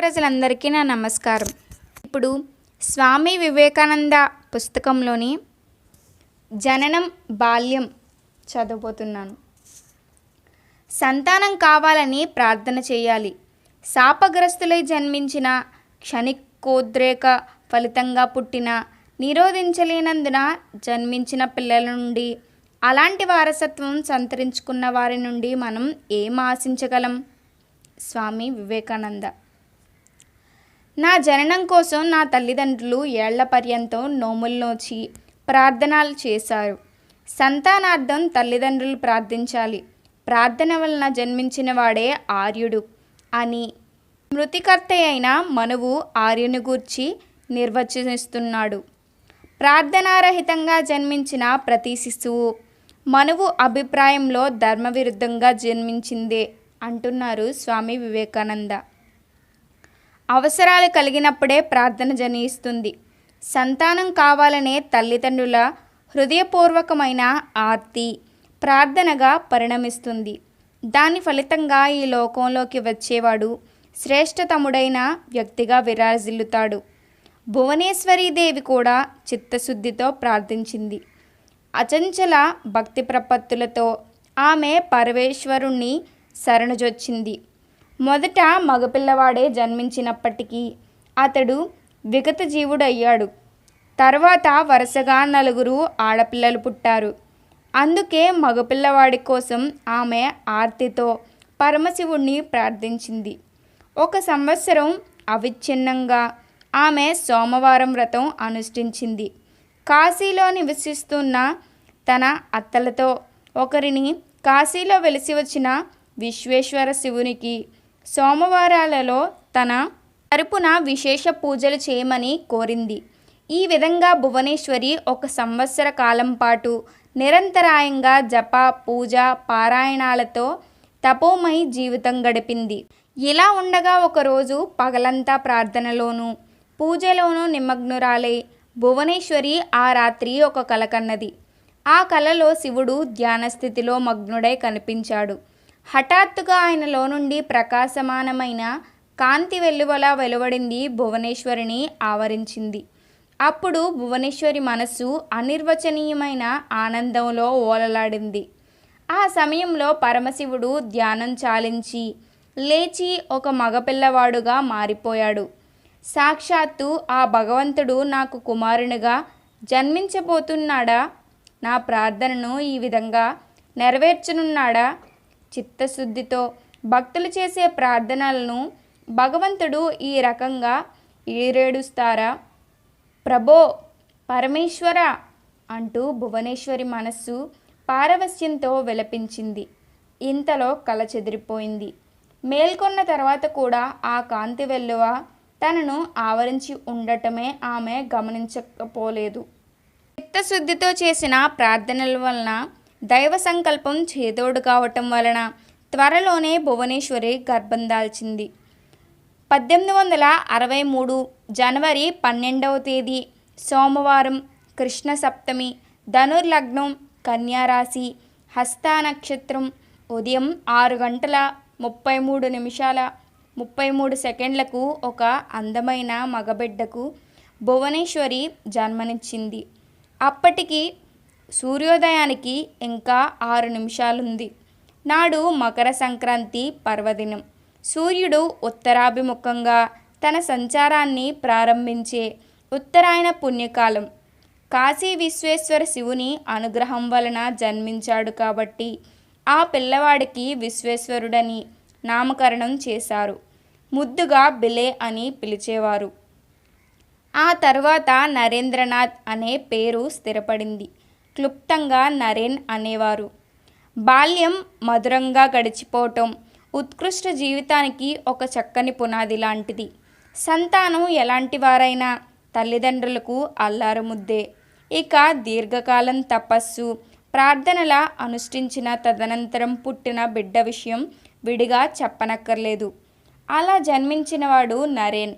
ప్రజలందరికీ నా నమస్కారం. ఇప్పుడు స్వామి వివేకానంద పుస్తకంలోని జననం బాల్యం చదవబోతున్నాను. సంతానం కావాలని ప్రార్థన చేయాలి. శాపగ్రస్తులై జన్మించిన క్షణికోద్రేక ఫలితంగా పుట్టిన నిరోధించలేనందున జన్మించిన పిల్లల నుండి అలాంటి వారసత్వం సంతరించుకున్న వారి నుండి మనం ఏం ఆశించగలం? స్వామి వివేకానంద. నా జననం కోసం నా తల్లిదండ్రులు ఏళ్ల పర్యంతం నోములు నోచి ప్రార్థనలు చేశారు. సంతానార్థం తల్లిదండ్రులు ప్రార్థించాలి. ప్రార్థన వలన జన్మించిన వాడే ఆర్యుడు అని స్మృతికర్త అయిన మనువు ఆర్యుని గూర్చి నిర్వచిస్తున్నాడు. ప్రార్థనారహితంగా జన్మించిన ప్రతి శిశువు మనువు అభిప్రాయంలో ధర్మవిరుద్ధంగా జన్మించిందే అంటున్నారు స్వామి వివేకానంద. అవసరాలు కలిగినప్పుడే ప్రార్థన జనిస్తుంది. సంతానం కావాలనే తల్లిదండ్రుల హృదయపూర్వకమైన ఆర్తి ప్రార్థనగా పరిణమిస్తుంది. దాని ఫలితంగా ఈ లోకంలోకి వచ్చేవాడు శ్రేష్టతముడైన వ్యక్తిగా విరాజిల్లుతాడు. భువనేశ్వరీదేవి కూడా చిత్తశుద్ధితో ప్రార్థించింది. అచంచల భక్తి ప్రపత్తులతో ఆమె పరమేశ్వరుణ్ణి శరణుజొచ్చింది. మొదట మగపిల్లవాడే జన్మించినప్పటికీ అతడు విగత జీవుడయ్యాడు. తర్వాత వరుసగా 4 ఆడపిల్లలు పుట్టారు. అందుకే మగపిల్లవాడి కోసం ఆమె ఆర్తితో పరమశివుణ్ణి ప్రార్థించింది. 1 సంవత్సరం అవిచ్ఛిన్నంగా ఆమె సోమవారం వ్రతం అనుష్ఠించింది. కాశీలో నివసిస్తున్న తన అత్తలతో ఒకరిని కాశీలో వెలిసి వచ్చిన విశ్వేశ్వర శివునికి సోమవారాలలో తన తరపున విశేష పూజలు చేయమని కోరింది. ఈ విధంగా భువనేశ్వరి 1 సంవత్సర కాలం పాటు నిరంతరాయంగా జప, పూజ, పారాయణాలతో తపోమయి జీవితం గడిపింది. ఇలా ఉండగా ఒకరోజు పగలంతా ప్రార్థనలోనూ పూజలోనూ నిమగ్నురాలై భువనేశ్వరి ఆ రాత్రి ఒక కల కన్నది. ఆ కలలో శివుడు ధ్యానస్థితిలో మగ్నుడై కనిపించాడు. హఠాత్తుగా ఆయనలో నుండి ప్రకాశమానమైన కాంతి వెల్లువలా వెలువడింది. భువనేశ్వరిని ఆవరించింది. అప్పుడు భువనేశ్వరి మనస్సు అనిర్వచనీయమైన ఆనందంలో ఓలలాడింది. ఆ సమయంలో పరమశివుడు ధ్యానం చాలించి లేచి ఒక మగపిల్లవాడుగా మారిపోయాడు. సాక్షాత్తు ఆ భగవంతుడు నాకు కుమారునిగా జన్మించబోతున్నాడా? నా ప్రార్థనను ఈ విధంగా నెరవేర్చనున్నాడా? చిత్తశుద్ధితో భక్తులు చేసే ప్రార్థనలను భగవంతుడు ఈ రకంగా ఈరేడుస్తారా? ప్రభో, పరమేశ్వర అంటూ భువనేశ్వరి మనస్సు పారవస్యంతో విలపించింది. ఇంతలో కల చెదిరిపోయింది. మేల్కొన్న తర్వాత కూడా ఆ కాంతి వెల్లువ తనను ఆవరించి ఉండటమే ఆమె గమనించకపోలేదు. చిత్తశుద్ధితో చేసిన ప్రార్థనల వలన దైవ సంకల్పం చేదోడు కావటం వలన త్వరలోనే భువనేశ్వరి గర్భం దాల్చింది. 1863 జనవరి 12వ తేదీ సోమవారం, కృష్ణ సప్తమి, ధనుర్లగ్నం, కన్యారాశి, హస్త నక్షత్రం, ఉదయం 6 గంటల 33 నిమిషాల 33 సెకండ్లకు ఒక అందమైన మగబిడ్డకు భువనేశ్వరి జన్మనిచ్చింది. అప్పటికి సూర్యోదయానికి ఇంకా 6 నిమిషాలుంది. నాడు మకర సంక్రాంతి పర్వదినం. సూర్యుడు ఉత్తరాభిముఖంగా తన సంచారాన్ని ప్రారంభించే ఉత్తరాయణ పుణ్యకాలం. కాశీ విశ్వేశ్వర శివుని అనుగ్రహం వలన జన్మించాడు కాబట్టి ఆ పిల్లవాడికి విశ్వేశ్వరుడని నామకరణం చేశారు. ముద్దుగా బిలే అని పిలిచేవారు. ఆ తర్వాత నరేంద్రనాథ్ అనే పేరు స్థిరపడింది. క్లుప్తంగా నరేన్ అనేవారు. బాల్యం మధురంగా గడిచిపోవటం ఉత్కృష్ట జీవితానికి ఒక చక్కని పునాది లాంటిది. సంతానం ఎలాంటి వారైనా తల్లిదండ్రులకు అల్లారుముద్దే. ఇక దీర్ఘకాలం తపస్సు, ప్రార్థనల అనుష్ఠించిన తదనంతరం పుట్టిన బిడ్డ విషయం విడిగా చెప్పనక్కర్లేదు. అలా జన్మించినవాడు నరేన్.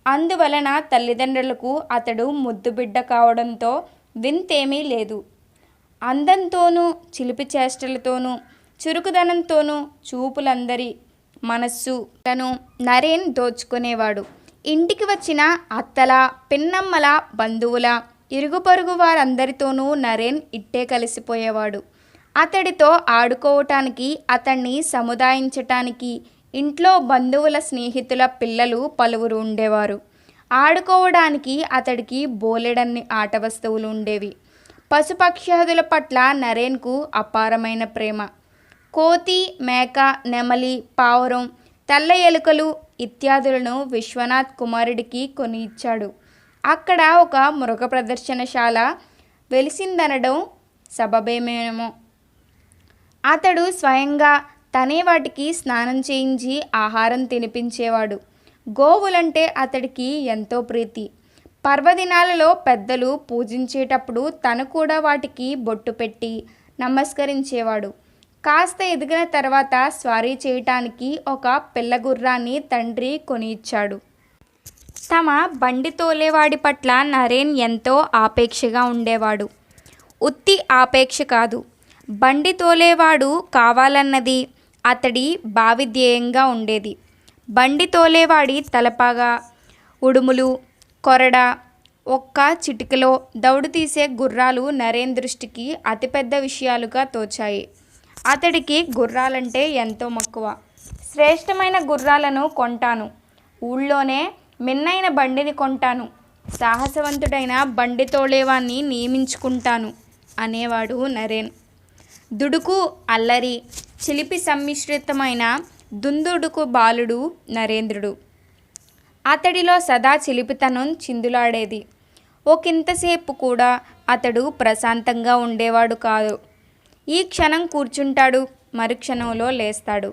అందువలన తల్లిదండ్రులకు అతడు ముద్దు బిడ్డ కావడంతో వింతేమీ లేదు. అందంతోనూ చిలిపి చేష్టలతోనూ చురుకుదనంతోనూ చూపులందరి మనస్సులను నరేన్ దోచుకునేవాడు. ఇంటికి వచ్చిన అత్తల, పిన్నమ్మల, బంధువుల, ఇరుగు పొరుగు వారందరితోనూ నరేన్ ఇట్టే కలిసిపోయేవాడు. అతడితో ఆడుకోవటానికి, అతన్ని సముదాయించటానికి ఇంట్లో బంధువుల, స్నేహితుల పిల్లలు పలువురు ఉండేవారు. ఆడుకోవడానికి అతడికి బోలెడన్ని ఆట వస్తువులు ఉండేవి. పశుపక్ష్యాదుల పట్ల నరేన్కు అపారమైన ప్రేమ. కోతి, మేక, నెమలి, పావురం, తెల్ల ఎలుకలు ఇత్యాదులను విశ్వనాథ్ కుమారుడికి కొని ఇచ్చాడు. అక్కడ ఒక మృగ ప్రదర్శనశాల వెలిసిందనడం సబబేమేమో. అతడు స్వయంగా తనే వాటికి స్నానం చేయించి ఆహారం తినిపించేవాడు. గోవులంటే అతడికి ఎంతో ప్రీతి. పర్వదినాలలో పెద్దలు పూజించేటప్పుడు తను కూడా వాటికి బొట్టు పెట్టి నమస్కరించేవాడు. కాస్త ఎదిగిన తర్వాత స్వారీ చేయటానికి ఒక పిల్లగుర్రాన్ని తండ్రి కొని ఇచ్చాడు. తమ బండి తోలేవాడి పట్ల నరేన్ ఎంతో ఆపేక్షగా ఉండేవాడు. ఉత్తి ఆపేక్ష కాదు, బండి తోలేవాడు కావాలన్నది అతడి భావిధ్యేయంగా ఉండేది. బండి తోలేవాడి తలపాగా, ఉడుములు, కొరడ, ఒక్క చిటికలో దౌడు తీసే గుర్రాలు నరేన్ దృష్టికి అతిపెద్ద విషయాలుగా తోచాయి. అతడికి గుర్రాలంటే ఎంతో మక్కువ. శ్రేష్టమైన గుర్రాలను కొంటాను, ఊళ్ళోనే మిన్నైన బండిని కొంటాను, సాహసవంతుడైన బండి తోలేవాన్ని నియమించుకుంటాను అనేవాడు నరేన్. దుడుకు, అల్లరి, చిలిపి సమ్మిశ్రితమైన దుందుడుకు బాలుడు నరేంద్రుడు. అతడిలో సదా చిలిపితనం చిందులాడేది. ఒకంతసేపు కూడా అతడు ప్రశాంతంగా ఉండేవాడు కాదు. ఈ క్షణం కూర్చుంటాడు, మరుక్షణంలో లేస్తాడు.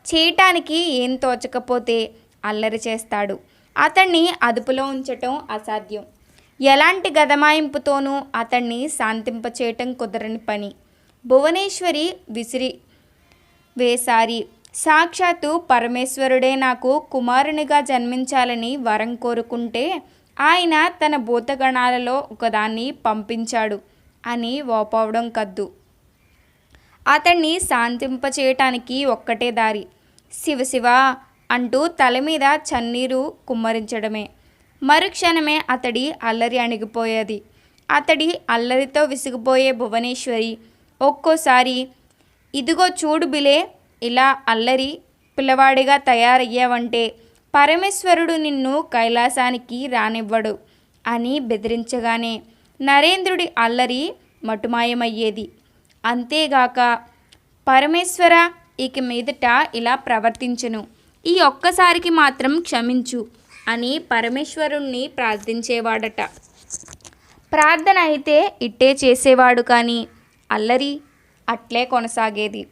చేయటానికి ఏం తోచకపోతే అల్లరి చేస్తాడు. అతన్ని అదుపులో ఉంచటం అసాధ్యం. ఎలాంటి గదమాయింపుతోనూ అతన్ని శాంతింపచేయటం కుదరని పని. భువనేశ్వరి విసిరి వేసారి సాక్షాత్తు పరమేశ్వరుడే నాకు కుమారునిగా జన్మించాలని వరం కోరుకుంటే ఆయన తన భూతగణాలలో ఒకదాన్ని పంపించాడు అని ఓపవడం కద్దు. అతన్ని శాంతింపచేయటానికి ఒక్కటే దారి, శివశివ అంటూ తల మీద చన్నీరు కుమ్మరించడమే. మరుక్షణమే అతడి అల్లరి అణిగిపోయేది. అతడి అల్లరితో విసిగిపోయే భువనేశ్వరి ఒక్కోసారి, ఇదిగో చూడు బిలే, ఇలా అల్లరి పిల్లవాడిగా తయారయ్యావంటే పరమేశ్వరుడు నిన్ను కైలాసానికి రానివ్వడు అని బెదిరించగానే నరేంద్రుడి అల్లరి మటుమాయమయ్యేది. అంతేగాక పరమేశ్వర, ఇక మీదట ఇలా ప్రవర్తించను, ఈ ఒక్కసారికి మాత్రం క్షమించు అని పరమేశ్వరుణ్ణి ప్రార్థించేవాడట. ప్రార్థన అయితే ఇట్టే చేసేవాడు కానీ అల్లరి అట్లే కొనసాగేది.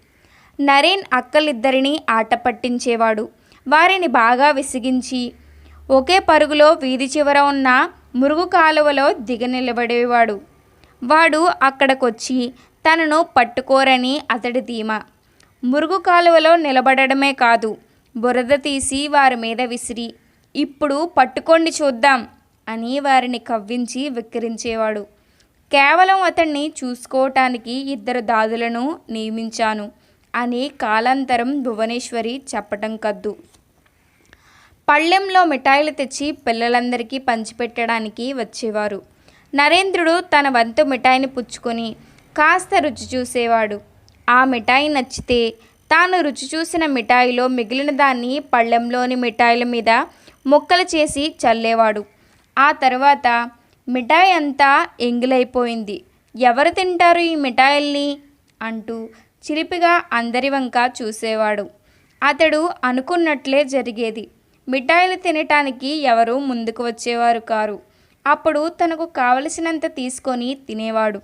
నరేన్ అక్కలిద్దరినీ ఆట పట్టించేవాడు. వారిని బాగా విసిగించి ఒకే పరుగులో వీధి చివర ఉన్న మురుగు కాలువలో నిలబడేవాడు. వాడు అక్కడికొచ్చి తనను పట్టుకోరని అతడి ధీమా. మురుగు కాలువలో నిలబడమే కాదు, బురద తీసి వారి మీద విసిరి, ఇప్పుడు పట్టుకోండి చూద్దాం అని వారిని కవ్వించి వెక్కిరించేవాడు. కేవలం అతన్ని చూసుకోవటానికి 2 దాదులను నియమించాను అని కాలాంతరం భువనేశ్వరి చెప్పటం కద్దు. పళ్ళెంలో మిఠాయిలు తెచ్చి పిల్లలందరికీ పంచిపెట్టడానికి వచ్చేవారు. నరేంద్రుడు తన వంతు మిఠాయిని పుచ్చుకొని కాస్త రుచి చూసేవాడు. ఆ మిఠాయి నచ్చితే తాను రుచి చూసిన మిఠాయిలో మిగిలిన దాన్ని పళ్ళెంలోని మిఠాయిల మీద ముక్కలు చేసి చల్లేవాడు. ఆ తర్వాత మిఠాయి అంతా ఎంగిలైపోయింది, ఎవరు తింటారు ఈ మిఠాయిల్ని అంటూ చిలిపిగా అందరి వంక చూసేవాడు. అతడు అనుకున్నట్లే జరిగేది. మిఠాయిలు తినటానికి ఎవరూ ముందుకు వచ్చేవారు కారు. అప్పుడు తనకు కావలసినంత తీసుకొని తినేవాడు.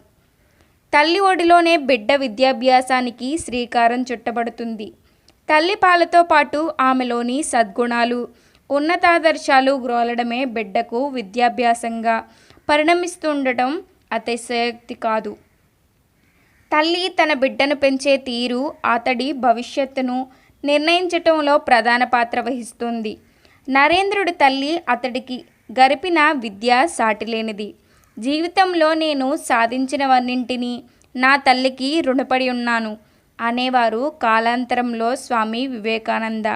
తల్లి ఒడిలోనే బిడ్డ విద్యాభ్యాసానికి శ్రీకారం చుట్టబడుతుంది. తల్లి పాలతో పాటు ఆమెలోని సద్గుణాలు, ఉన్నతాదర్శాలు గ్రోలడమే బిడ్డకు విద్యాభ్యాసంగా పరిణమిస్తుండటం అతిశయోక్తి కాదు. తల్లి తన బిడ్డను పెంచే తీరు అతడి భవిష్యత్తును నిర్ణయించటంలో ప్రధాన పాత్ర వహిస్తుంది. నరేంద్రుడి తల్లి అతడికి గరిపిన విద్య సాటిలేనిది. జీవితంలో నేను సాధించినవన్నింటినీ నా తల్లికి రుణపడి ఉన్నాను అనేవారు కాలాంతరంలో స్వామి వివేకానంద.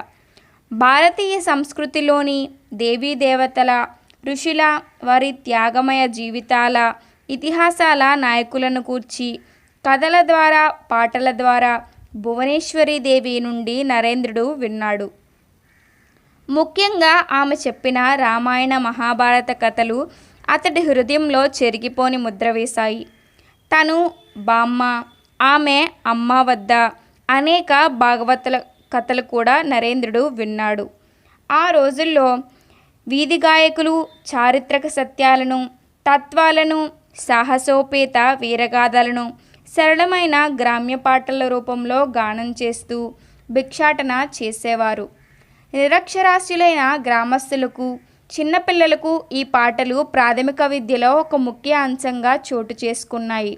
భారతీయ సంస్కృతిలోని దేవీ దేవతల, ఋషుల, వారి త్యాగమయ జీవితాల, ఇతిహాసాల నాయకులను గూర్చి కథల ద్వారా, పాటల ద్వారా భువనేశ్వరీ దేవి నుండి నరేంద్రుడు విన్నాడు. ముఖ్యంగా ఆమె చెప్పిన రామాయణ, మహాభారత కథలు అతడి హృదయంలో చెరిగిపోని ముద్ర వేశాయి. తను, బామ్మ, ఆమె అమ్మ వద్ద అనేక భాగవతుల కథలు కూడా నరేంద్రుడు విన్నాడు. ఆ రోజుల్లో వీధి గాయకులు చారిత్రక సత్యాలను, తత్వాలను, సాహసోపేత వీరగాథలను సరళమైన గ్రామ్య పాటల రూపంలో గానం చేస్తూ భిక్షాటన చేసేవారు. నిరక్షరాస్యులైన గ్రామస్తులకు, చిన్నపిల్లలకు ఈ పాటలు ప్రాథమిక విద్యలో ఒక ముఖ్య అంశంగా చోటు చేసుకున్నాయి.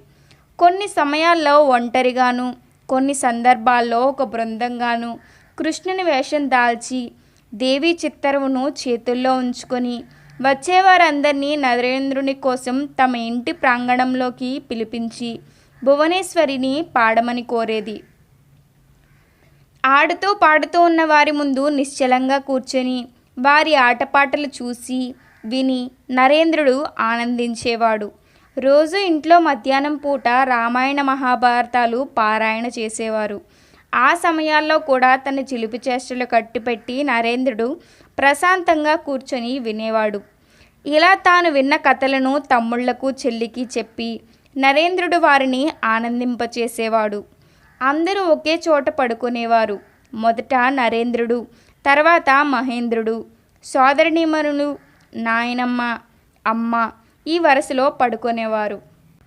కొన్ని సమయాల్లో ఒంటరిగాను, కొన్ని సందర్భాల్లో ఒక బృందంగాను కృష్ణుని వేషం దాల్చి దేవి చిత్తరువును చేతుల్లో ఉంచుకొని వచ్చేవారందరినీ నరేంద్రుని కోసం తమ ఇంటి ప్రాంగణంలోకి పిలిపించి భువనేశ్వరిని పాడమని కోరేది. ఆడుతూ పాడుతూ ఉన్న వారి ముందు నిశ్చలంగా కూర్చొని వారి ఆటపాటలు చూసి విని నరేంద్రుడు ఆనందించేవాడు. రోజు ఇంట్లో మధ్యాహ్నం పూట రామాయణ, మహాభారతాలు పారాయణ చేసేవారు. ఆ సమయాల్లో కూడా తన చిలిపి చేష్టలు కట్టిపెట్టి నరేంద్రుడు ప్రశాంతంగా కూర్చొని వినేవాడు. ఇలా తాను విన్న కథలను తమ్ముళ్లకు, చెల్లికి చెప్పి నరేంద్రుడు వారిని ఆనందింపచేసేవాడు. అందరూ ఒకే చోట పడుకునేవారు. మొదట నరేంద్రుడు, తర్వాత మహేంద్రుడు, సోదరిమణులు, నాయనమ్మ, అమ్మ ఈ వరుసలో పడుకునేవారు.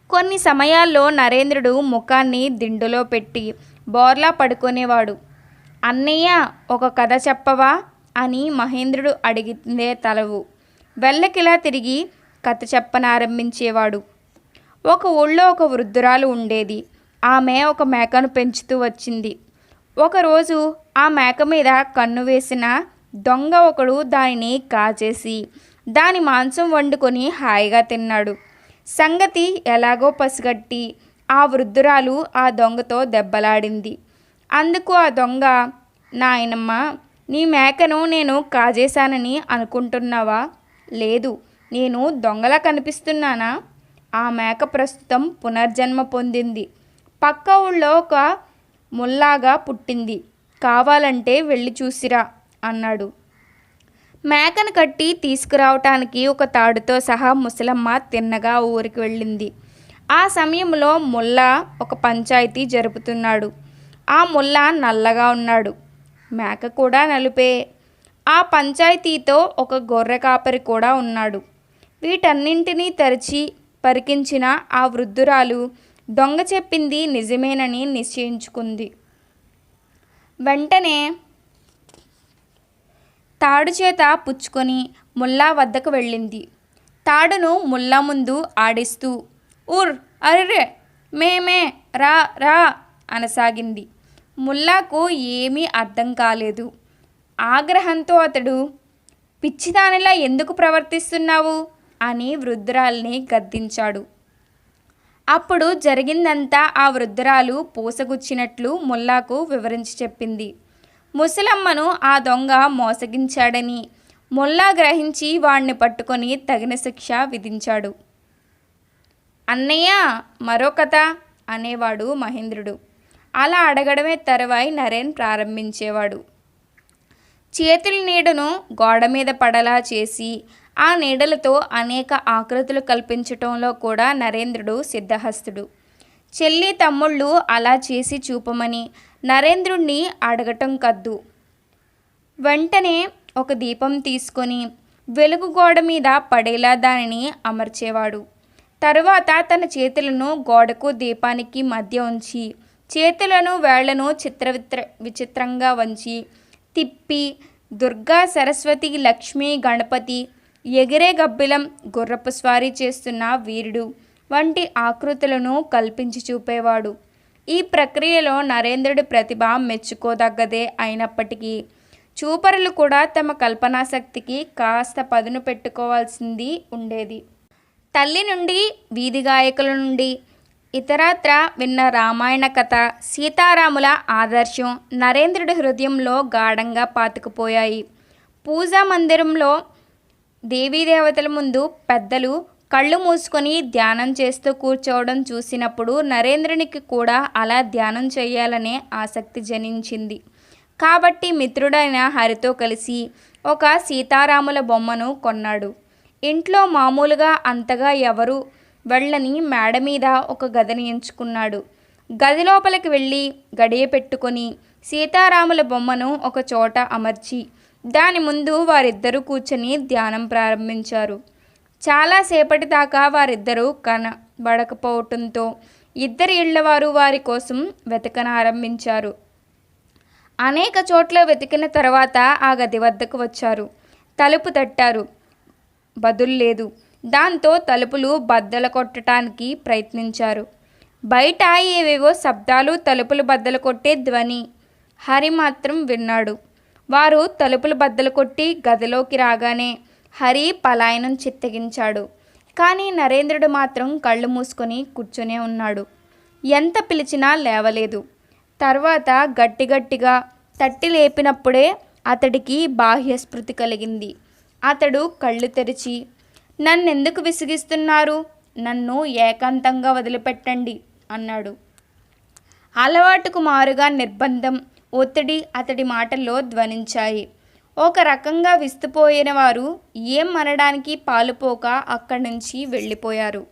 కొన్ని సమయాల్లో నరేంద్రుడు ముఖాన్ని దిండులో పెట్టి బోర్లా పడుకునేవాడు. అన్నయ్య, ఒక కథ చెప్పవా అని మహేంద్రుడు అడిగితే తలవు వెళ్ళకిలా తిరిగి కథ చెప్పనారంభించేవాడు. ఒక ఊళ్ళో ఒక వృద్ధురాలు ఉండేది. ఆమె ఒక మేకను పెంచుతూ వచ్చింది. ఒకరోజు ఆ మేక మీద కన్ను వేసిన దొంగ ఒకడు దానిని కాచేసి దాని మాంసం వండుకొని హాయిగా తిన్నాడు. సంగతి ఎలాగో పసిగట్టి ఆ వృద్ధురాలు ఆ దొంగతో దెబ్బలాడింది. అందుకు ఆ దొంగ, నాయనమ్మ, నీ మేకను నేను కాజేశానని అనుకుంటున్నావా? లేదు, నేను దొంగలా కనిపిస్తున్నానా? ఆ మేక ప్రస్తుతం పునర్జన్మ పొందింది. పక్క ఊళ్ళో ఒక ముల్లాగా పుట్టింది. కావాలంటే వెళ్ళి చూసిరా అన్నాడు. మేకను కట్టి తీసుకురావటానికి ఒక తాడుతో సహా ముసలమ్మ తిన్నగా ఊరికి వెళ్ళింది. ఆ సమయంలో ముల్లా ఒక పంచాయతీ జరుపుతున్నాడు. ఆ ముల్లా నల్లగా ఉన్నాడు. మేక కూడా నలుపే. ఆ పంచాయతీతో ఒక గొర్రె కాపరి కూడా ఉన్నాడు. వీటన్నింటినీ తరిచి పరికించిన ఆ వృద్ధురాలు దొంగ చెప్పింది నిజమేనని నిశ్చయించుకుంది. వెంటనే తాడు చేత పుచ్చుకొని ముల్లా వద్దకు వెళ్ళింది. తాడును ముల్లా ముందు ఆడిస్తూ ఉర్ అర్రే మేమే రా రా అనసాగింది. ముల్లాకు ఏమీ అర్థం కాలేదు. ఆగ్రహంతో అతడు, పిచ్చిదానిలా ఎందుకు ప్రవర్తిస్తున్నావు అని వృద్ధురాల్ని గద్దించాడు. అప్పుడు జరిగిందంతా ఆ వృద్ధురాలు పూసగుచ్చినట్లు ముల్లాకు వివరించి చెప్పింది. ముసలమ్మను ఆ దొంగ మోసగించాడని ముల్లా గ్రహించి వాణ్ణి పట్టుకొని తగిన శిక్ష విధించాడు. అన్నయ్య, మరో కథ అనేవాడు మహేంద్రుడు. అలా అడగడమే తరువాయి నరేన్ ప్రారంభించేవాడు. చేతుల నీడను గోడ మీద పడలా చేసి ఆ నీడలతో అనేక ఆకృతులు కల్పించటంలో కూడా నరేంద్రుడు సిద్ధహస్తుడు. చెల్లి, తమ్ముళ్ళు అలా చేసి చూపమని నరేంద్రుణ్ణి అడగటం కద్దు. వెంటనే ఒక దీపం తీసుకొని వెలుగు గోడ మీద పడేలా దానిని అమర్చేవాడు. తరువాత తన చేతులను గోడకు దీపానికి మధ్య ఉంచి చేతులను వేళ్లను విచిత్రంగా వంచి తిప్పి దుర్గా, సరస్వతి, లక్ష్మీ, గణపతి, ఎగిరే గబ్బిలం, గుర్రపు స్వారీ చేస్తున్న వీరుడు వంటి ఆకృతులను కల్పించి చూపేవాడు. ఈ ప్రక్రియలో నరేంద్రుడి ప్రతిభ మెచ్చుకోదగ్గదే అయినప్పటికీ చూపరులు కూడా తమ కల్పనాశక్తికి కాస్త పదును పెట్టుకోవాల్సింది ఉండేది. తల్లి నుండి, వీధి గాయకుల నుండి ఇతరత్ర విన్న రామాయణ కథ, సీతారాముల ఆదర్శం నరేంద్రుడి హృదయంలో గాఢంగా పాతుకుపోయాయి. పూజా మందిరంలో దేవీదేవతల ముందు పెద్దలు కళ్ళు మూసుకొని ధ్యానం చేస్తూ కూర్చోవడం చూసినప్పుడు నరేంద్రునికి కూడా అలా ధ్యానం చేయాలనే ఆసక్తి జనించింది. కాబట్టి మిత్రుడైన హరితో కలిసి ఒక సీతారాముల బొమ్మను కొన్నాడు. ఇంట్లో మామూలుగా అంతగా ఎవరు వెళ్ళని మేడ మీద ఒక గదిని ఎంచుకున్నాడు. గది లోపలికి వెళ్ళి గడియ పెట్టుకొని సీతారాముల బొమ్మను ఒక చోట అమర్చి దాని ముందు వారిద్దరూ కూర్చొని ధ్యానం ప్రారంభించారు. చాలాసేపటి దాకా వారిద్దరూ కనబడకపోవటంతో ఇద్దరి ఇళ్లవారు వారి కోసం వెతకనారంభించారు. అనేక చోట్ల వెతికిన తర్వాత ఆ గది వద్దకు వచ్చారు. తలుపు తట్టారు. బదులు లేదు. దాంతో తలుపులు బద్దలు కొట్టడానికి ప్రయత్నించారు. బయట ఏవేవో శబ్దాలు, తలుపులు బద్దలు కొట్టే ధ్వని హరి మాత్రం విన్నాడు. వారు తలుపులు బద్దలు కొట్టి గదిలోకి రాగానే హరి పలాయనం చిత్తగించాడు. కానీ నరేంద్రుడు మాత్రం కళ్ళు మూసుకొని కూర్చునే ఉన్నాడు. ఎంత పిలిచినా లేవలేదు. తర్వాత గట్టిగట్టిగా తట్టి లేపినప్పుడే అతడికి బాహ్యస్మృతి కలిగింది. అతడు కళ్ళు తెరిచి, నన్నెందుకు విసిగిస్తున్నారు? నన్ను ఏకాంతంగా వదిలిపెట్టండి అన్నాడు. అలవాటుకు మారుగా నిర్బంధం, ఒత్తిడి అతడి మాటల్లో ధ్వనించాయి. ఒక రకంగా విస్తుపోయిన వారు ఏం అనడానికి పాలుపోక అక్కడి నుంచి వెళ్ళిపోయారు.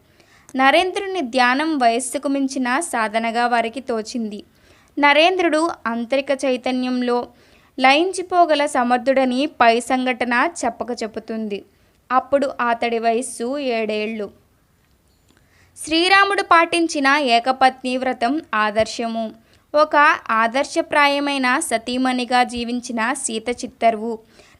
నరేంద్రుని ధ్యానం వయస్సుకు మించిన సాధనగా వారికి తోచింది. నరేంద్రుడు ఆంతరిక చైతన్యంలో లయించిపోగల సమర్థుడని పై సంఘటన చెప్పక చెబుతుంది. అప్పుడు అతడి వయస్సు 7 ఏళ్ళు. శ్రీరాముడు పాటించిన ఏకపత్ని వ్రతం ఆదర్శము. ఒక ఆదర్శప్రాయమైన సతీమణిగా జీవించిన సీత చిత్తరువు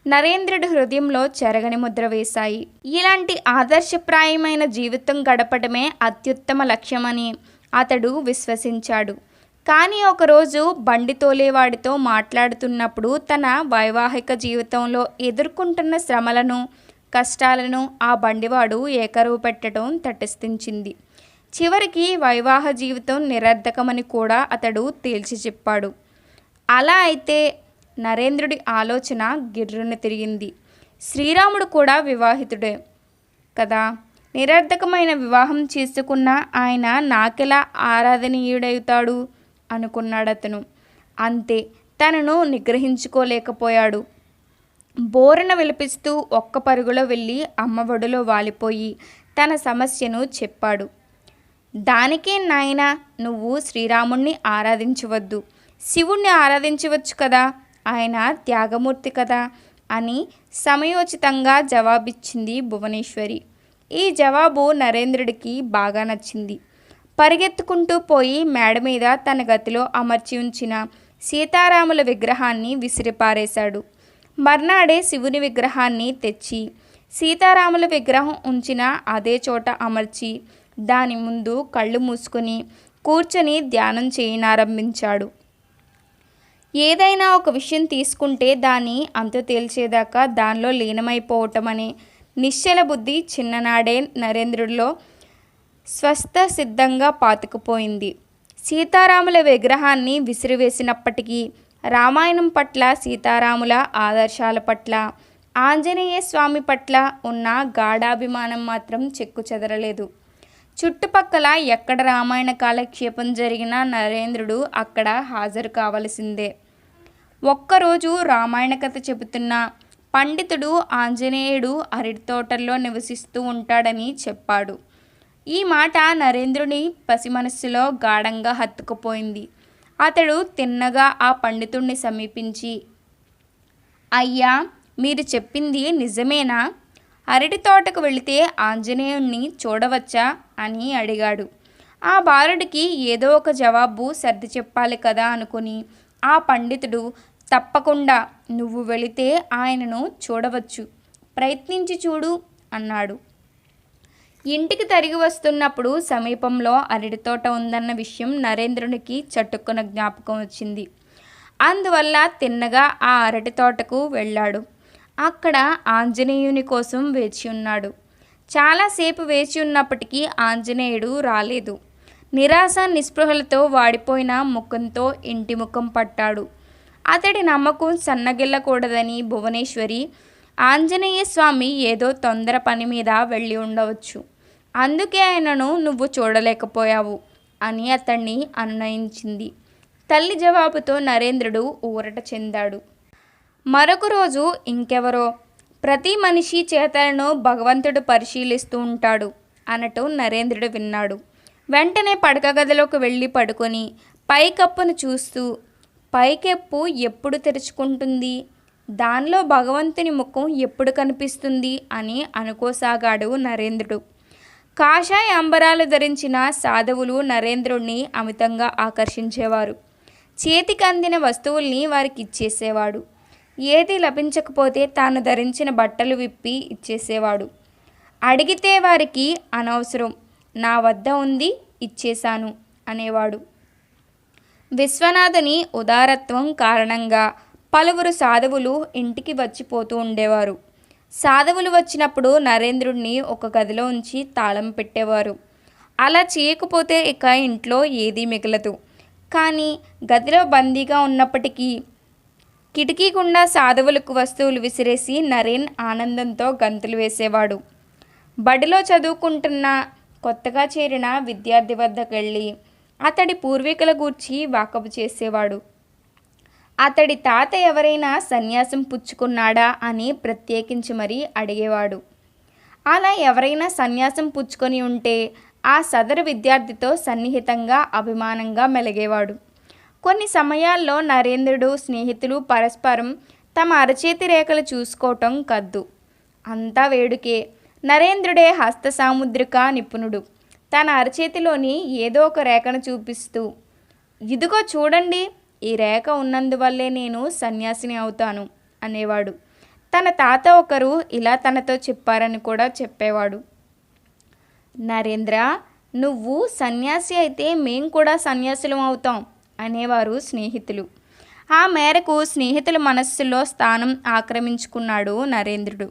నరేంద్రుడి హృదయంలో చెరగని ముద్ర వేశాయి. ఇలాంటి ఆదర్శప్రాయమైన జీవితం గడపడమే అత్యుత్తమ లక్ష్యమని అతడు విశ్వసించాడు. కానీ ఒకరోజు బండి తోలేవాడితో మాట్లాడుతున్నప్పుడు తన వైవాహిక జీవితంలో ఎదుర్కొంటున్న శ్రమలను, కష్టాలను ఆ బండివాడు ఏకరువు పెట్టడం తటస్థించింది. చివరికి వైవాహ జీవితం నిరర్ధకమని కూడా అతడు తేల్చి చెప్పాడు. అలా అయితే నరేంద్రుడి ఆలోచన గిర్రున తిరిగింది. శ్రీరాముడు కూడా వివాహితుడే కదా, నిరర్ధకమైన వివాహం చేసుకున్న ఆయన నాకెలా ఆరాధనీయుడవుతాడు అనుకున్నాడతను. అంతే, తనను నిగ్రహించుకోలేకపోయాడు. బోరన విలపిస్తూ ఒక్క పరుగులో వెళ్ళి అమ్మ ఒడిలో వాలిపోయి తన సమస్యను చెప్పాడు. దానికే నాయనా, నువ్వు శ్రీరాముణ్ణి ఆరాధించవద్దు, శివుణ్ణి ఆరాధించవచ్చు కదా, ఆయన త్యాగమూర్తి కదా అని సమయోచితంగా జవాబిచ్చింది భువనేశ్వరి. ఈ జవాబు నరేంద్రుడికి బాగా నచ్చింది. పరిగెత్తుకుంటూ పోయి మేడ మీద తన గదిలో అమర్చి ఉంచిన సీతారాముల విగ్రహాన్ని విసిరిపారేశాడు. మర్నాడే శివుని విగ్రహాన్ని తెచ్చి సీతారాముల విగ్రహం ఉంచిన అదే చోట అమర్చి దాని ముందు కళ్ళు మూసుకొని కూర్చొని ధ్యానం చేయనారంభించాడు. ఏదైనా ఒక విషయం తీసుకుంటే దాన్ని అంతు తేల్చేదాకా దానిలో లీనమైపోవటం అనే నిశ్చల బుద్ధి చిన్ననాడే నరేంద్రుడిలో స్వస్థ సిద్ధంగా పాతుకుపోయింది. సీతారాముల విగ్రహాన్ని విసిరివేసినప్పటికీ రామాయణం పట్ల, సీతారాముల ఆదర్శాల పట్ల, ఆంజనేయ స్వామి పట్ల ఉన్న గాఢాభిమానం మాత్రం చెక్కు చెదరలేదు. చుట్టుపక్కల ఎక్కడ రామాయణ కాలక్షేపం జరిగినా నరేంద్రుడు అక్కడ హాజరు కావలసిందే. ఒక్కరోజు రామాయణ కథ చెబుతున్న పండితుడు ఆంజనేయుడు అరటి తోటల్లో నివసిస్తూ ఉంటాడని చెప్పాడు. ఈ మాట నరేంద్రుని పసి మనస్సులో గాఢంగా హత్తుకుపోయింది. అతడు తిన్నగా ఆ పండితుణ్ణి సమీపించి, అయ్యా, మీరు చెప్పింది నిజమేనా? అరటి తోటకు వెళితే ఆంజనేయుణ్ణి చూడవచ్చా అని అడిగాడు. ఆ బాలుడికి ఏదో ఒక జవాబు సర్ది చెప్పాలి కదా అనుకుని ఆ పండితుడు, తప్పకుండా, నువ్వు వెళితే ఆయనను చూడవచ్చు, ప్రయత్నించి చూడు అన్నాడు. ఇంటికి తిరిగి వస్తున్నప్పుడు సమీపంలో అరటి తోట ఉందన్న విషయం నరేంద్రునికి చటుక్కున జ్ఞాపకం వచ్చింది. అందువల్ల తిన్నగా ఆ అరటి తోటకు వెళ్ళాడు. అక్కడ ఆంజనేయుని కోసం వేచి ఉన్నాడు. చాలాసేపు వేచి ఉన్నప్పటికీ ఆంజనేయుడు రాలేదు. నిరాశ నిస్పృహలతో వాడిపోయిన ముఖంతో ఇంటి ముఖం పట్టాడు. అతడి నమ్మకం సన్నగిల్లకూడదని భువనేశ్వరి, ఆంజనేయ స్వామి ఏదో తొందర పని మీద వెళ్ళి ఉండవచ్చు, అందుకే ఆయనను నువ్వు చూడలేకపోయావు అని అతన్ని అనునయించింది. తల్లి జవాబుతో నరేంద్రుడు ఊరట చెందాడు. మరొక రోజు ఇంకెవరో, ప్రతి మనిషి చేతలను భగవంతుడు పరిశీలిస్తూ ఉంటాడు అనటం నరేంద్రుడు విన్నాడు. వెంటనే పడక గదిలోకి వెళ్ళి పడుకొని పైకప్పును చూస్తూ, పైకెప్పు ఎప్పుడు తెరుచుకుంటుంది, దానిలో భగవంతుని ముఖం ఎప్పుడు కనిపిస్తుంది అని అనుకోసాగాడు నరేంద్రుడు. కాషాయ అంబరాలు ధరించిన సాధువులు నరేంద్రుడిని అమితంగా ఆకర్షించేవారు. చేతికి అందిన వస్తువుల్ని వారికి ఇచ్చేసేవాడు. ఏది లభించకపోతే తాను ధరించిన బట్టలు విప్పి ఇచ్చేసేవాడు. అడిగితే వారికి అనవసరం, నా వద్ద ఉంది ఇచ్చేశాను అనేవాడు. విశ్వనాథుని ఉదారత్వం కారణంగా పలువురు సాధువులు ఇంటికి వచ్చిపోతూ ఉండేవారు. సాధువులు వచ్చినప్పుడు నరేంద్రుడిని ఒక గదిలో ఉంచి తాళం పెట్టేవారు. అలా చేయకపోతే ఇక ఇంట్లో ఏదీ మిగలదు. కానీ గదిలో బందీగా ఉన్నప్పటికీ కిటికీ గుండా సాధువులకు వస్తువులు విసిరేసి నరేన్ ఆనందంతో గంతులు వేసేవాడు. బడిలో చదువుకుంటున్న కొత్తగా చేరిన విద్యార్థి వద్దకెళ్ళి అతడి పూర్వీకుల గూర్చి వాకబు చేసేవాడు. అతడి తాత ఎవరైనా సన్యాసం పుచ్చుకున్నాడా అని ప్రత్యేకించి మరీ అడిగేవాడు. అలా ఎవరైనా సన్యాసం పుచ్చుకొని ఉంటే ఆ సదరు విద్యార్థితో సన్నిహితంగా అభిమానంగా మెలిగేవాడు. కొన్ని సమయాల్లో నరేంద్రుడు స్నేహితులు పరస్పరం తమ అరచేతి రేఖలు చూసుకోవటం కద్దు. అంతా వేడుకే. నరేంద్రుడే హస్త సాముద్రిక నిపుణుడు. తన అరచేతిలోని ఏదో ఒక రేఖను చూపిస్తూ, ఇదిగో చూడండి, ఈ రేఖ ఉన్నందువల్లే నేను సన్యాసిని అవుతాను అనేవాడు. తన తాత ఒకరు ఇలా తనతో చెప్పారని కూడా చెప్పేవాడు. నరేంద్ర, నువ్వు సన్యాసి అయితే మేం కూడా సన్యాసులం అవుతాం అనేవారు స్నేహితులు. ఆ మేరకు స్నేహితుల మనస్సులో స్థానం ఆక్రమించుకున్నాడు నరేంద్రుడు.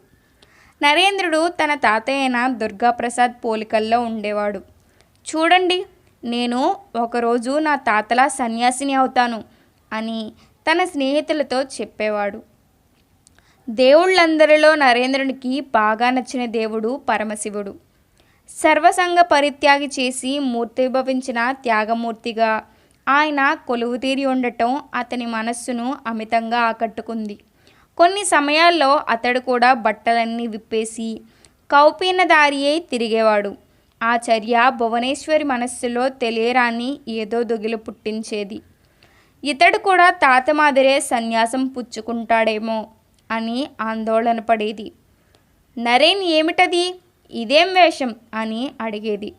నరేంద్రుడు తన తాతయ్య అయిన దుర్గాప్రసాద్ పోలికల్లో ఉండేవాడు. చూడండి, నేను ఒకరోజు నా తాతలా సన్యాసిని అవుతాను అని తన స్నేహితులతో చెప్పేవాడు. దేవుళ్ళందరిలో నరేంద్రునికి బాగా నచ్చిన దేవుడు పరమశివుడు. సర్వసంగ పరిత్యాగి చేసి మూర్తిభవించిన త్యాగమూర్తిగా ఆయన కొలువుతీరి ఉండటం అతని మనస్సును అమితంగా ఆకట్టుకుంది. కొన్ని సమయాల్లో అతడు కూడా బట్టలన్నీ విప్పేసి కౌపీనదారి అయి తిరిగేవాడు. ఆ చర్య భువనేశ్వరి మనస్సులో తెలియరాని ఏదో దిగులు పుట్టించేది. ఇతడు కూడా తాత మాదిరే సన్యాసం పుచ్చుకుంటాడేమో అని ఆందోళన పడేది. నరేన్, ఏమిటది, ఇదేం వేషం అని అడిగేది.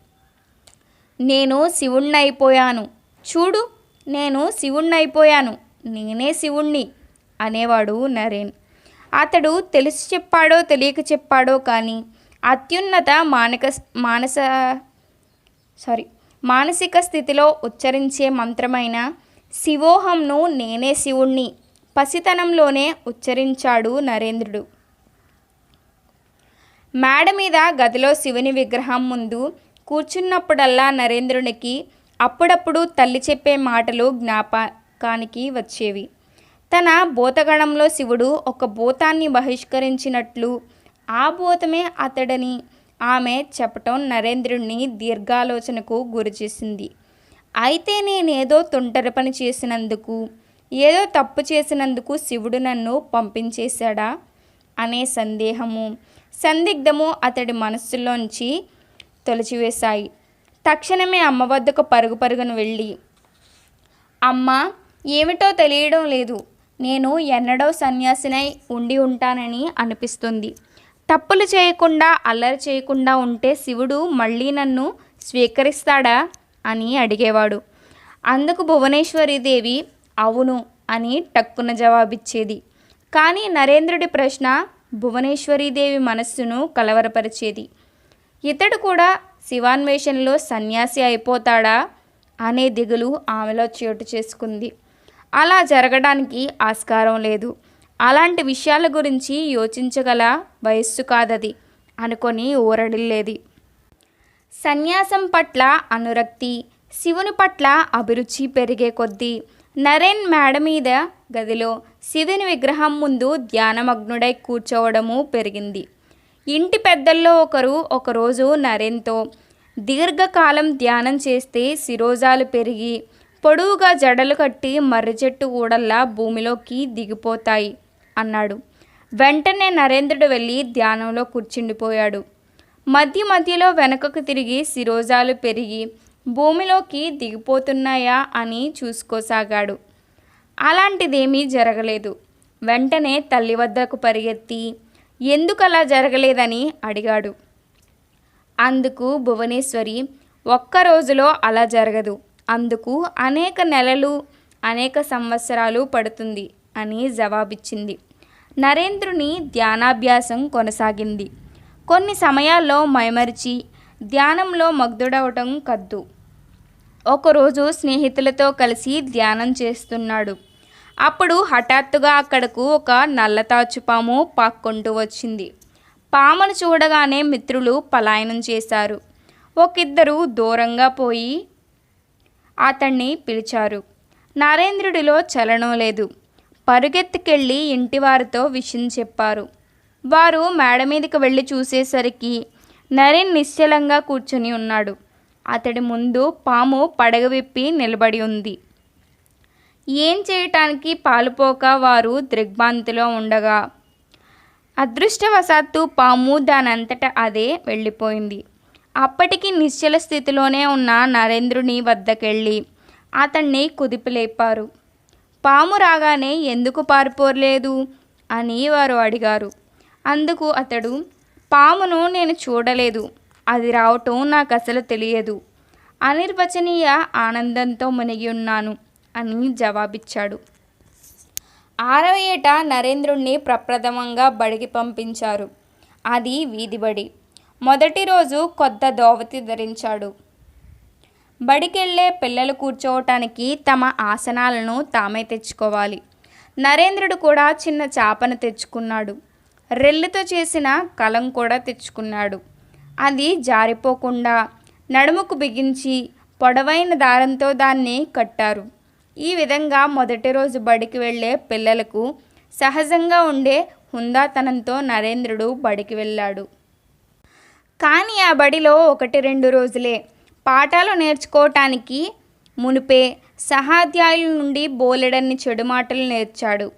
నేను శివుణ్ణైపోయాను, చూడు, నేను శివుణ్ణైపోయాను, నేనే శివుణ్ణి అనేవాడు నరేన్. అతడు తెలిసి చెప్పాడో తెలియక చెప్పాడో కానీ అత్యున్నత మానసిక స్థితిలో ఉచ్చరించే మంత్రమైన శివోహంను నేనే శివుణ్ణి పసితనంలోనే ఉచ్చరించాడు నరేంద్రుడు. మేడ మీద గదిలో శివుని విగ్రహం ముందు కూర్చున్నప్పుడల్లా నరేంద్రునికి అప్పుడప్పుడు తల్లి చెప్పే మాటలు జ్ఞాపకానికి వచ్చేవి. తన భూతగణంలో శివుడు ఒక భూతాన్ని బహిష్కరించినట్లు ఆ భూతమే అతడని ఆమె చెప్పటం నరేంద్రుడిని దీర్ఘాలోచనకు గురిచేసింది. అయితే నేనేదో తుంటరి పని చేసినందుకు, ఏదో తప్పు చేసినందుకు శివుడు నన్ను పంపించేశాడా అనే సందిగ్ధము అతడి మనస్సులోంచి తొలచివేశాయి. తక్షణమే అమ్మ వద్దకు పరుగున వెళ్ళి, అమ్మా, ఏమిటో తెలియడం లేదు, నేను ఎన్నడో సన్యాసినై ఉండి ఉంటానని అనిపిస్తుంది. తప్పులు చేయకుండా అల్లరి చేయకుండా ఉంటే శివుడు మళ్ళీ నన్ను స్వీకరిస్తాడా అని అడిగేవాడు. అందుకు భువనేశ్వరీదేవి అవును అని టక్కున జవాబిచ్చేది. కానీ నరేంద్రుడి ప్రశ్న భువనేశ్వరీదేవి మనస్సును కలవరపరిచేది. ఇతడు కూడా శివాన్వేషణలో సన్యాసి అయిపోతాడా అనే దిగులు ఆమెలో చోటు చేసుకుంది. అలా జరగడానికి ఆస్కారం లేదు, అలాంటి విషయాల గురించి యోచించగల వయస్సు కాదది అనుకొని ఊరడిల్లేది. సన్యాసం పట్ల అనురక్తి, శివుని పట్ల అభిరుచి పెరిగే కొద్దీ నరేన్ మేడ మీద గదిలో శివుని విగ్రహం ముందు ధ్యానమగ్నుడై కూర్చోవడము పెరిగింది. ఇంటి పెద్దల్లో ఒకరు ఒకరోజు నరేన్తో, దీర్ఘకాలం ధ్యానం చేస్తే శిరోజాలు పెరిగి పొడవుగా జడలు కట్టి మర్రి చెట్టు ఊడల్లా భూమిలోకి దిగిపోతాయి అన్నాడు. వెంటనే నరేంద్రుడు వెళ్ళి ధ్యానంలో కూర్చుండిపోయాడు. మధ్య మధ్యలో వెనకకు తిరిగి శిరోజాలు పెరిగి భూమిలోకి దిగిపోతున్నాయా అని చూసుకోసాగాడు. అలాంటిదేమీ జరగలేదు. వెంటనే తల్లి వద్దకు పరిగెత్తి ఎందుకు అలా జరగలేదని అడిగాడు. అందుకు భువనేశ్వరి, ఒక్క రోజులో అలా జరగదు, అందుకు అనేక నెలలు అనేక సంవత్సరాలు పడుతుంది అని జవాబిచ్చింది. నరేంద్రుని ధ్యానాభ్యాసం కొనసాగింది. కొన్ని సమయాల్లో మైమరిచి ధ్యానంలో మగ్ధుడవటం కద్దు. ఒకరోజు స్నేహితులతో కలిసి ధ్యానం చేస్తున్నాడు. అప్పుడు హఠాత్తుగా అక్కడకు ఒక నల్లతాచుపాము పాక్కుంటూ వచ్చింది. పామును చూడగానే మిత్రులు పలాయనం చేశారు. ఒకిద్దరు దూరంగా పోయి అతన్ని పిలిచారు. నరేంద్రుడిలో చలనం లేదు. పరుగెత్తుకెళ్ళి ఇంటివారితో విషయం చెప్పారు. వారు మేడ మీదకి వెళ్ళి చూసేసరికి నరేన్ నిశ్చలంగా కూర్చొని ఉన్నాడు. అతడి ముందు పాము పడగ విప్పి నిలబడి ఉంది. ఏం చేయటానికి పాలుపోక వారు దిగ్భ్రాంతిలో ఉండగా అదృష్టవశాత్తు పాము దానంతట అదే వెళ్ళిపోయింది. అప్పటికి నిశ్చల స్థితిలోనే ఉన్న నరేంద్రుని వద్దకెళ్ళి అతన్ని కుదిపిలేపారు. పాము రాగానే ఎందుకు పారిపోలేదు అని వారు అడిగారు. అందుకు అతడు, పామును నేను చూడలేదు, అది రావటం నాకు అసలు తెలియదు, అనిర్వచనీయ ఆనందంతో మునిగి ఉన్నాను అని జవాబిచ్చాడు. 6వ ఏట నరేంద్రుణ్ణి ప్రప్రథమంగా బడికి పంపించారు. అది వీధిబడి. మొదటి రోజు కొత్త ధోవతి ధరించాడు. బడికెళ్ళే పిల్లలు కూర్చోవటానికి తమ ఆసనాలను తామే తెచ్చుకోవాలి. నరేంద్రుడు కూడా చిన్న చాపను తెచ్చుకున్నాడు. రెల్లుతో చేసిన కలం కూడా తెచ్చుకున్నాడు. అది జారిపోకుండా నడుముకు బిగించి పొడవైన దారంతో దాన్ని కట్టారు. ఈ విధంగా మొదటి రోజు బడికి వెళ్ళే పిల్లలకు సహజంగా ఉండే హుందాతనంతో నరేంద్రుడు బడికి వెళ్ళాడు. కానీ ఆ బడిలో 1-2 రోజులే. పాఠాలు నేర్చుకోవటానికి మునిపే సహాధ్యాయుల నుండి బోలెడన్ని చెడు మాటలు నేర్చాడు.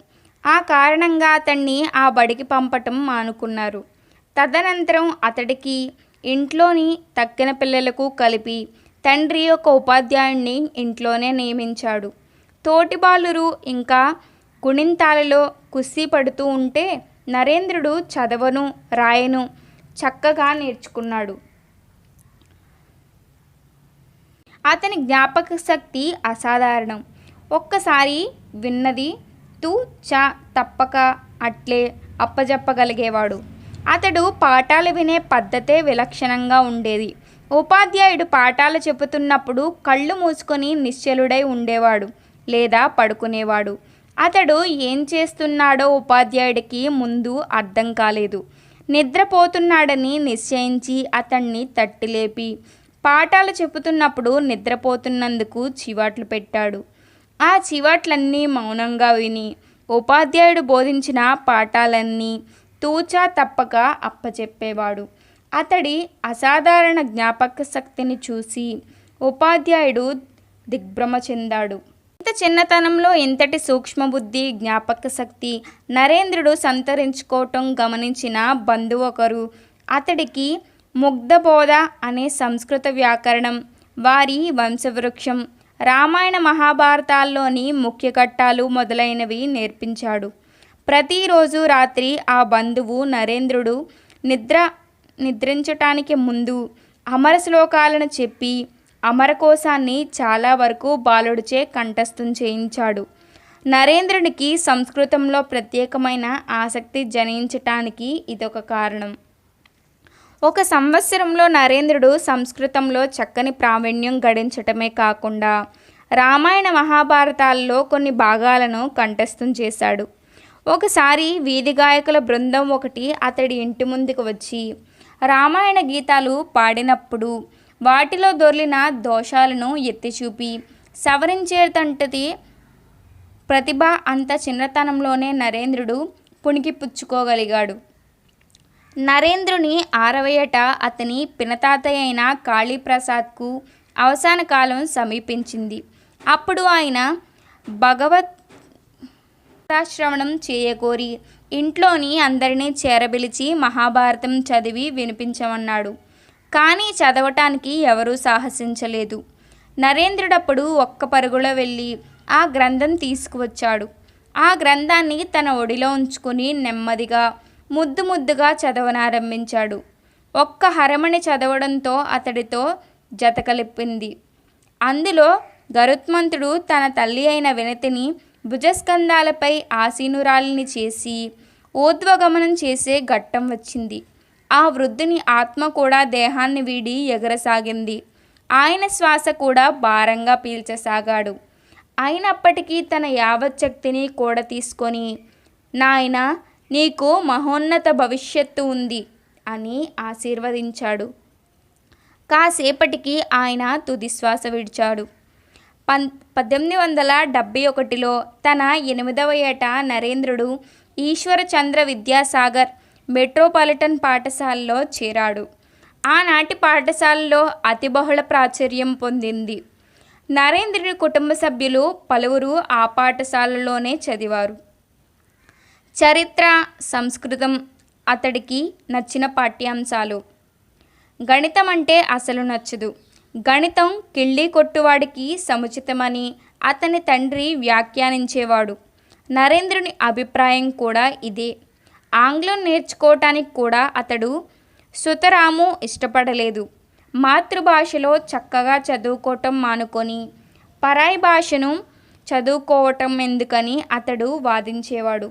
ఆ కారణంగా అతన్ని ఆ బడికి పంపటం మానుకున్నారు. తదనంతరం అతడికి ఇంట్లోని తక్కిన పిల్లలకు కలిపి తండ్రి ఒక ఉపాధ్యాయుణ్ణి ఇంట్లోనే నియమించాడు. తోటి బాలురు ఇంకా గుణింతాలలో కుస్తీ పడుతూ ఉంటే నరేంద్రుడు చదవను రాయను చక్కగా నేర్చుకున్నాడు. అతని జ్ఞాపక శక్తి అసాధారణం. ఒక్కసారి విన్నది తూ చ తప్పక అట్లే అప్పజెప్పగలిగేవాడు. అతడు పాఠాలు వినే పద్ధతే విలక్షణంగా ఉండేది. ఉపాధ్యాయుడు పాఠాలు చెబుతున్నప్పుడు కళ్ళు మూసుకొని నిశ్చలుడై ఉండేవాడు లేదా పడుకునేవాడు. అతడు ఏం చేస్తున్నాడో ఉపాధ్యాయుడికి ముందు అర్థం కాలేదు. నిద్రపోతున్నాడని నిశ్చయించి అతన్ని తట్టిలేపి పాఠాలు చెబుతున్నప్పుడు నిద్రపోతున్నందుకు చివాట్లు పెట్టాడు. ఆ చివాట్లన్నీ మౌనంగా విని ఉపాధ్యాయుడు బోధించిన పాఠాలన్నీ తూచా తప్పక అప్పచెప్పేవాడు. అతడి అసాధారణ జ్ఞాపక శక్తిని చూసి ఉపాధ్యాయుడు దిగ్భ్రమ చెందాడు. ఇంత చిన్నతనంలో ఇంతటి సూక్ష్మబుద్ధి జ్ఞాపక శక్తి నరేంద్రుడు సంతరించుకోవటం గమనించిన బంధువు ఒకరు అతడికి ముగ్ధబోధ అనే సంస్కృత వ్యాకరణం, వారి వంశవృక్షం, రామాయణ మహాభారతాల్లోని ముఖ్య ఘట్టాలు మొదలైనవి నేర్పించాడు. ప్రతిరోజు రాత్రి ఆ బంధువు నరేంద్రుడు నిద్రించటానికి ముందు అమర శ్లోకాలను చెప్పి అమరకోశాన్ని చాలా వరకు బాలుడిచే కంఠస్థం చేయించాడు. నరేంద్రునికి సంస్కృతంలో ప్రత్యేకమైన ఆసక్తి జనించటానికి ఇదొక కారణం. ఒక సంవత్సరంలో నరేంద్రుడు సంస్కృతంలో చక్కని ప్రావీణ్యం గడించటమే కాకుండా రామాయణ మహాభారతాల్లో కొన్ని భాగాలను కంఠస్థం చేశాడు. ఒకసారి వీధి గాయకుల బృందం ఒకటి అతడి ఇంటి ముందుకు వచ్చి రామాయణ గీతాలు పాడినప్పుడు వాటిలో దొర్లిన దోషాలను ఎత్తిచూపి సవరించేటంతటి ప్రతిభ అంత చిన్నతనంలోనే నరేంద్రుడు పుణికిపుచ్చుకోగలిగాడు. నరేంద్రుని 6వ ఏట అతని పినతాతయ్య అయిన కాళీప్రసాద్కు అవసాన కాలం సమీపించింది. అప్పుడు ఆయన భగవద్గీతాశ్రవణం చేయకోరి ఇంట్లోని అందరినీ చేరబిలిచి మహాభారతం చదివి వినిపించమన్నాడు. కానీ చదవటానికి ఎవరూ సాహసించలేదు. నరేంద్రుడప్పుడు ఒక్క పరుగులో వెళ్ళి ఆ గ్రంథం తీసుకువచ్చాడు. ఆ గ్రంథాన్ని తన ఒడిలో ఉంచుకుని నెమ్మదిగా ముద్దు ముద్దుగా చదవనారంభించాడు. ఒక్క హరమణి చదవడంతో అతడితో జతకలిపింది. అందులో గరుత్మంతుడు తన తల్లి అయిన వినతిని భుజస్కంధాలపై ఆసీనురాలిని చేసి ఊర్ధ్వగమనం చేసే ఘట్టం వచ్చింది. ఆ వృద్ధుని ఆత్మ కూడా దేహాన్ని వీడి ఎగరసాగింది. ఆయన శ్వాస కూడా భారంగా పీల్చసాగాడు. అయినప్పటికీ తన యావత్ శక్తిని కూడా తీసుకొని, నాయనా, నీకు మహోన్నత భవిష్యత్తు ఉంది అని ఆశీర్వదించాడు. కాసేపటికి ఆయన తుదిశ్వాస విడిచాడు. 1871లో తన 8వ ఏట నరేంద్రుడు ఈశ్వరచంద్ర విద్యాసాగర్ మెట్రోపాలిటన్ పాఠశాలలో చేరాడు. ఆనాటి పాఠశాలలో అతి బహుళ ప్రాచుర్యం పొందింది. నరేంద్రుని కుటుంబ సభ్యులు పలువురు ఆ పాఠశాలలోనే చదివారు. చరిత్ర, సంస్కృతం అతడికి నచ్చిన పాఠ్యాంశాలు. గణితం అంటే అసలు నచ్చదు. గణితం కిళ్ళీ కొట్టువాడికి సముచితమని అతని తండ్రి వ్యాఖ్యానించేవాడు. నరేంద్రుని అభిప్రాయం కూడా ఇదే. ఆంగ్లం నేర్చుకోవటానికి కూడా అతడు సుతరాము ఇష్టపడలేదు. మాతృభాషలో చక్కగా చదువుకోవటం మానుకొని పరాయి భాషను చదువుకోవటం ఎందుకని అతడు వాదించేవాడు.